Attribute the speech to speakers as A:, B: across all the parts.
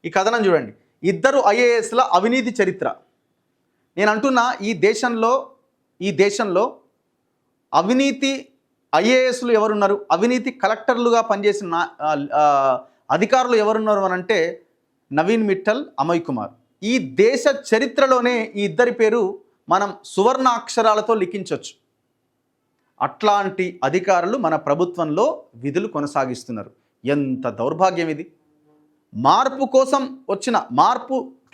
A: ఈ కథనం చూడండి. ఇద్దరు ఐఏఎస్ల అవినీతి చరిత్ర. నేను అంటున్నా, ఈ దేశంలో అవినీతి ఐఏఎస్లు ఎవరున్నారు, అవినీతి కలెక్టర్లుగా పనిచేసిన అధికారులు ఎవరున్నారు అని అంటే నవీన్ మిట్టల్, అమయ్ కుమార్. ఈ దేశ చరిత్రలోనే ఈ ఇద్దరి పేరు మనం సువర్ణ అక్షరాలతో లిఖించవచ్చు. అట్లాంటి అధికారులు మన ప్రభుత్వంలో విధులు కొనసాగిస్తున్నారు. ఎంత దౌర్భాగ్యం ఇది! మార్పు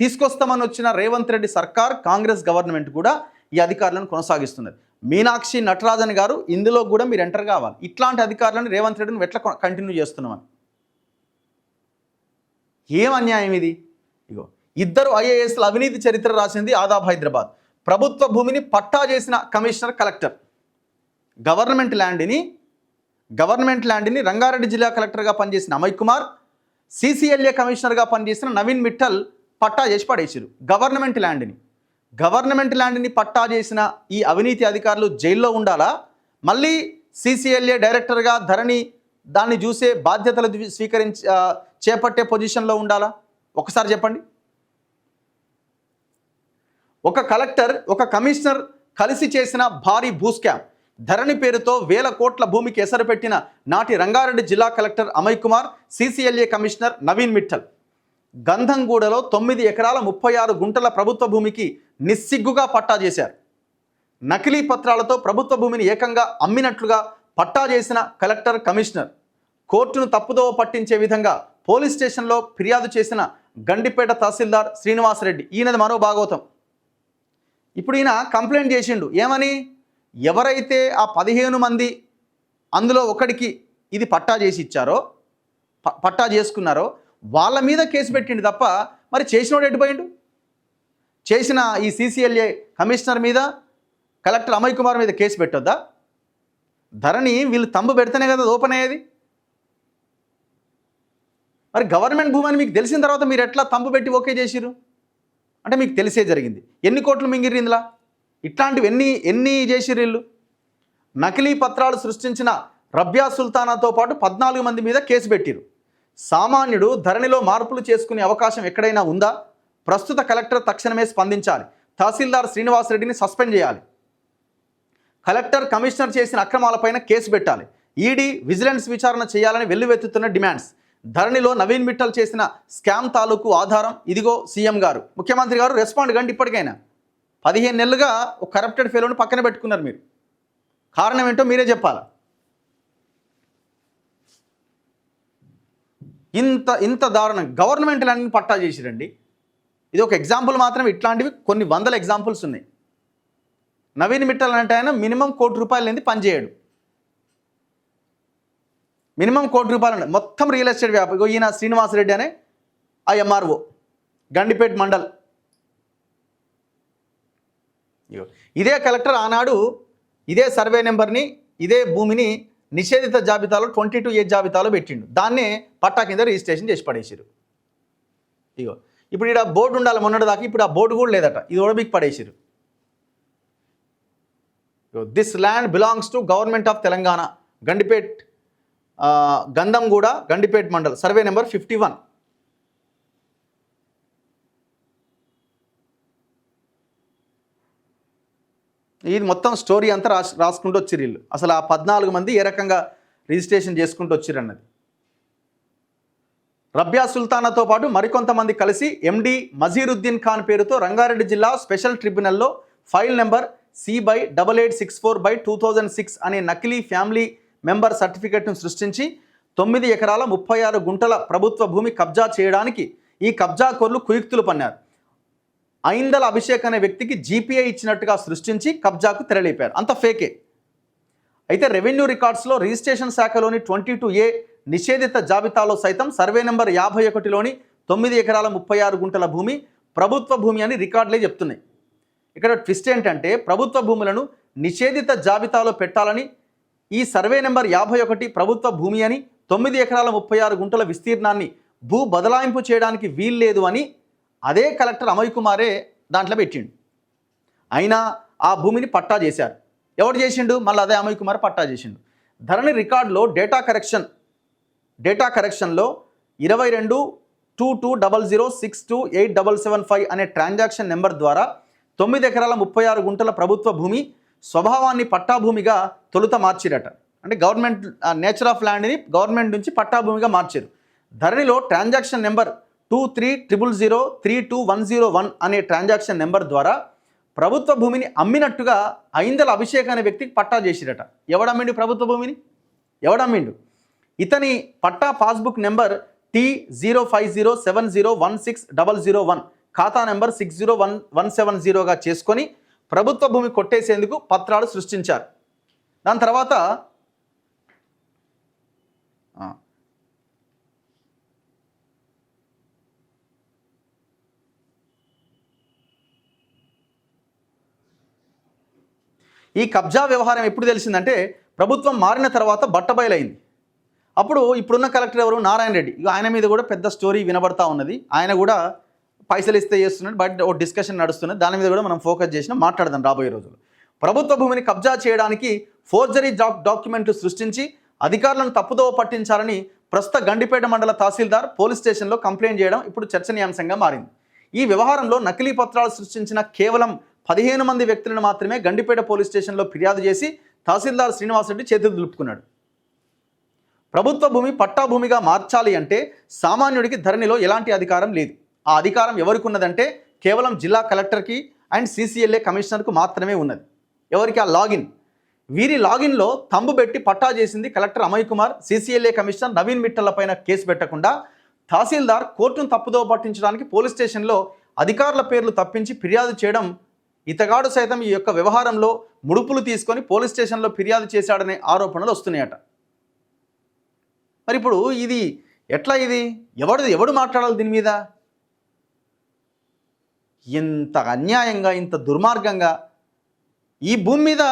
A: తీసుకొస్తామని వచ్చిన రేవంత్ రెడ్డి సర్కార్, కాంగ్రెస్ గవర్నమెంట్ కూడా ఈ అధికారులను కొనసాగిస్తున్నారు. మీనాక్షి నటరాజన్ గారు, ఇందులో కూడా మీరు ఎంటర్ కావాలి. ఇట్లాంటి అధికారులను రేవంత్ రెడ్డిని ఎట్లా కంటిన్యూ చేస్తున్నామని. ఏం అన్యాయం ఇది! ఇగో, ఇద్దరు ఐఏఎస్ల అవినీతి చరిత్ర రాసింది ఆదాబ్ హైదరాబాద్. ప్రభుత్వ భూమిని పట్టా చేసిన కమిషనర్, కలెక్టర్. గవర్నమెంట్ ల్యాండ్ని రంగారెడ్డి జిల్లా కలెక్టర్గా పనిచేసిన అమయ్ కుమార్, సిసిఎల్ఏ కమిషనర్గా పనిచేసిన నవీన్ మిట్టల్ పట్టా చేసి పడేసారు గవర్నమెంట్ ల్యాండ్ని పట్టా చేసిన ఈ అవినీతి అధికారులు జైల్లో ఉండాలా? మళ్ళీ సిసిఎల్ఏ డైరెక్టర్గా ధరణి దాన్ని చూసే బాధ్యతలు చేపట్టే పొజిషన్లో ఉండాలా? ఒకసారి చెప్పండి. ఒక కలెక్టర్, ఒక కమిషనర్ కలిసి చేసిన భారీ భూస్కామ్, ధరణి పేరుతో వేల కోట్ల భూమికి ఎసరు పెట్టిన నాటి రంగారెడ్డి జిల్లా collector Amoy Kumar, CCLA commissioner Naveen Mittal గంధంగూడలో 9 ఎకరాల 36 గుంటల ప్రభుత్వ భూమికి నిస్సిగ్గుగా పట్టా చేశారు. నకిలీ పత్రాలతో ప్రభుత్వ భూమిని ఏకంగా అమ్మినట్లుగా పట్టా చేసిన కలెక్టర్, కమిషనర్ కోర్టును తప్పుదోవ పట్టించే విధంగా పోలీస్ స్టేషన్లో ఫిర్యాదు చేసిన గండిపేట తహసీల్దార్ శ్రీనివాసరెడ్డి. ఈయనది మరో భాగవతం. ఇప్పుడు ఈయన కంప్లైంట్ చేసిండు. ఏమని? ఎవరైతే ఆ 15 మంది అందులో ఒకడికి ఇది పట్టా చేసి ఇచ్చారో, పట్టా చేసుకున్నారో వాళ్ళ మీద కేసు పెట్టిండు తప్ప మరి చేసినోడు ఎటుపోయిండు? చేసిన ఈ సిసిఎల్ఏ కమిషనర్ మీద, కలెక్టర్ అమయ్ కుమార్ మీద కేసు పెట్టొద్దా? ధరణి వీళ్ళు తంబు పెడితేనే కదా ఓపెన్ అయ్యేది. మరి గవర్నమెంట్ భూమి అని మీకు తెలిసిన తర్వాత మీరు ఎట్లా తంబు పెట్టి ఓకే చేసిరు? అంటే మీకు తెలిసే జరిగింది. ఎన్ని కోట్లు మింగిర్రు ఇందులో? ఇట్లాంటివి ఎన్ని చేసిర్రు వీళ్ళు? నకిలీ పత్రాలు సృష్టించిన రబ్యా సుల్తానాతో పాటు 14 మంది మీద కేసు పెట్టిరు. సామాన్యుడు ధరణిలో మార్పులు చేసుకునే అవకాశం ఎక్కడైనా ఉందా? ప్రస్తుత కలెక్టర్ తక్షణమే స్పందించాలి. తహసీల్దార్ శ్రీనివాసరెడ్డిని సస్పెండ్ చేయాలి. కలెక్టర్, కమిషనర్ చేసిన అక్రమాలపైన కేసు పెట్టాలి. ఈడీ, విజిలెన్స్ విచారణ చేయాలని వెల్లువెత్తుతున్న డిమాండ్స్. ధరణిలో నవీన్ మిట్టల్ చేసిన స్కామ్ తాలూకు ఆధారం ఇదిగో. సీఎం గారు, ముఖ్యమంత్రి గారు రెస్పాండ్ కండి. ఇప్పటికైనా 15 నెలలుగా ఒక కరప్టెడ్ ఫెలోని పక్కన పెట్టుకున్నారు మీరు. కారణం ఏంటో మీరే చెప్పాలి. ఇంత దారుణం గవర్నమెంట్ ల్యాండ్ని పట్టా చేసిరండి. ఇది ఒక ఎగ్జాంపుల్ మాత్రం. ఇట్లాంటివి కొన్ని వందల ఎగ్జాంపుల్స్ ఉన్నాయి. నవీన్ మిట్టల్ అంటే ఆయన మినిమం ₹1 కోటి లేని పనిచేయడు. మినిమం ₹1 కోటి మొత్తం రియల్ ఎస్టేట్ వ్యాపారం. ఈయన శ్రీనివాసరెడ్డి అనే ఆ ఎంఆర్ఓ, గండిపేట్ మండల్. ఇదే కలెక్టర్ ఆనాడు ఇదే సర్వే నెంబర్ని, ఇదే భూమిని నిషేధిత జాబితాలో 22A జాబితాలో పెట్టిండు. దాన్నే పట్టా కింద రిజిస్ట్రేషన్ చేసి పడేసిరు. ఇప్పుడు ఇక్కడ బోర్డు ఉండాలి మొన్నటి దాకా. ఇప్పుడు ఆ బోర్డు కూడా లేదట. ఇది ఓడబిక్ పడేసిరు. This land belongs to government of Telangana, Gandipet, Gandhamguda, Gandipet mandal, survey number 51. ఇది మొత్తం స్టోరీ అంతా రాసుకుంటూ వచ్చిర్రు వీళ్ళు. అసలు ఆ 14 మంది ఏ రకంగా రిజిస్ట్రేషన్ చేసుకుంటూ వచ్చిర్రు అన్నది. రబ్యా సుల్తానాతో పాటు మరికొంతమంది కలిసి ఎండి మజీరుద్దీన్ ఖాన్ పేరుతో రంగారెడ్డి జిల్లా స్పెషల్ ట్రిబ్యునల్లో ఫైల్ నెంబర్ C/8864/2006 అనే నకిలీ ఫ్యామిలీ మెంబర్ సర్టిఫికెట్ను సృష్టించి 9 ఎకరాల 36 గుంటల ప్రభుత్వ భూమి కబ్జా చేయడానికి ఈ కబ్జాకోర్లు కుయుక్తులు పన్నారు. ఐందల అభిషేక్ అనే వ్యక్తికి జీపీఐ ఇచ్చినట్టుగా సృష్టించి కబ్జాకు తెరలేపారు. అంత ఫేకే. అయితే రెవెన్యూ రికార్డ్స్లో రిజిస్ట్రేషన్ శాఖలోని 22A నిషేధిత జాబితాలో సైతం సర్వే నెంబర్ 51లోని 9 ఎకరాల 36 గుంటల భూమి ప్రభుత్వ భూమి అని రికార్డులే చెప్తున్నాయి. ఇక్కడ ట్విస్ట్ ఏంటంటే ప్రభుత్వ భూములను నిషేధిత జాబితాలో పెట్టాలని ఈ సర్వే నెంబర్ 51 ప్రభుత్వ భూమి అని, 9 ఎకరాల 36 గుంటల విస్తీర్ణాన్ని భూ బదలాయింపు చేయడానికి వీల్లేదు అని అదే కలెక్టర్ అమయ్ కుమారే దాంట్లో పెట్టిండు. అయినా ఆ భూమిని పట్టా చేశారు. ఎవరు చేసిండు? మళ్ళీ అదే అమయ్ కుమార్ పట్టా చేసిండు. ధరణి రికార్డులో డేటా కరెక్షన్లో 2200628775 అనే ట్రాన్సాక్షన్ నెంబర్ ద్వారా 9 ఎకరాల 36 గుంటల ప్రభుత్వ భూమి స్వభావాన్ని పట్టాభూమిగా తొలుత మార్చిరట. అంటే గవర్నమెంట్ నేచర్ ఆఫ్ ల్యాండ్ని గవర్నమెంట్ నుంచి పట్టాభూమిగా మార్చారు. ధరణిలో ట్రాన్సాక్షన్ నెంబర్ 2300032101 అనే ట్రాన్సాక్షన్ నెంబర్ ద్వారా ప్రభుత్వ భూమిని అమ్మినట్టుగా ఐందల అభిషేక్ అనే వ్యక్తికి పట్టా చేసిరట. ఎవడమ్మిండు ప్రభుత్వ భూమిని? ఎవడమ్మిండు? ఇతని పట్టా పాస్బుక్ నెంబర్ T0507016001 ఖాతా నెంబర్ 601170గా చేసుకొని ప్రభుత్వ భూమి కొట్టేసేందుకు పత్రాలు సృష్టించారు. దాని తర్వాత ఈ కబ్జా వ్యవహారం ఎప్పుడు తెలిసిందంటే ప్రభుత్వం మారిన తర్వాత బట్టబయలైంది. అప్పుడు ఇప్పుడున్న కలెక్టర్ ఎవరు? నారాయణ రెడ్డి. ఆయన మీద కూడా పెద్ద స్టోరీ వినబడతా ఉన్నది. ఆయన కూడా పైసలు ఇస్తే చేస్తున్నాడు, బట్ ఓ డిస్కషన్ నడుస్తున్నది. దాని మీద కూడా మనం ఫోకస్ చేసినా మాట్లాడదాం రాబోయే రోజులు. ప్రభుత్వ భూమిని కబ్జా చేయడానికి ఫోర్జరీ డాక్యుమెంట్లు సృష్టించి అధికారులను తప్పుదోవ పట్టించాలని ప్రస్తుత గండిపేట మండల తహసీల్దార్ పోలీస్ స్టేషన్లో కంప్లైంట్ చేయడం ఇప్పుడు చర్చనీయాంశంగా మారింది. ఈ వ్యవహారంలో నకిలీ పత్రాలు సృష్టించిన కేవలం 15 మంది వ్యక్తులను మాత్రమే గండిపేట పోలీస్ స్టేషన్లో ఫిర్యాదు చేసి తహసీల్దార్ శ్రీనివాసరెడ్డి చేతులు దులుపుకున్నాడు. ప్రభుత్వ భూమి పట్టా భూమిగా మార్చాలి అంటే సామాన్యుడికి ధరణిలో ఎలాంటి అధికారం లేదు. ఆ అధికారం ఎవరికి ఉన్నదంటే కేవలం జిల్లా కలెక్టర్కి అండ్ CCLA కమిషనర్కు మాత్రమే ఉన్నది. ఎవరికి? ఆ లాగిన్. వీరి లాగిన్లో తంబు పెట్టి పట్టా చేసింది collector Amoy Kumar. CCLA commissioner Naveen మిట్టళ్లపైన కేసు పెట్టకుండా తహసీల్దార్ కోర్టును తప్పుదోవ పట్టించడానికి పోలీస్ స్టేషన్లో అధికారుల పేర్లు తప్పించి ఫిర్యాదు చేయడం, ఇతగాడు సైతం ఈ యొక్క వ్యవహారంలో ముడుపులు తీసుకొని పోలీస్ స్టేషన్లో ఫిర్యాదు చేశాడనే ఆరోపణలు వస్తున్నాయట. మరి ఇప్పుడు ఇది ఎట్లా? ఇది ఎవడు మాట్లాడాలి దీని మీద? ఇంత అన్యాయంగా, ఇంత దుర్మార్గంగా ఈ భూమి మీద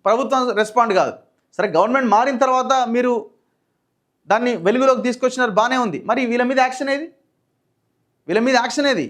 A: ప్రభుత్వం రెస్పాండ్ కాదు. సరే, గవర్నమెంట్ మారిన తర్వాత మీరు దాన్ని వెలుగులోకి తీసుకొచ్చినారు, బాగానే ఉంది. మరి వీళ్ళ మీద యాక్షన్ ఏది?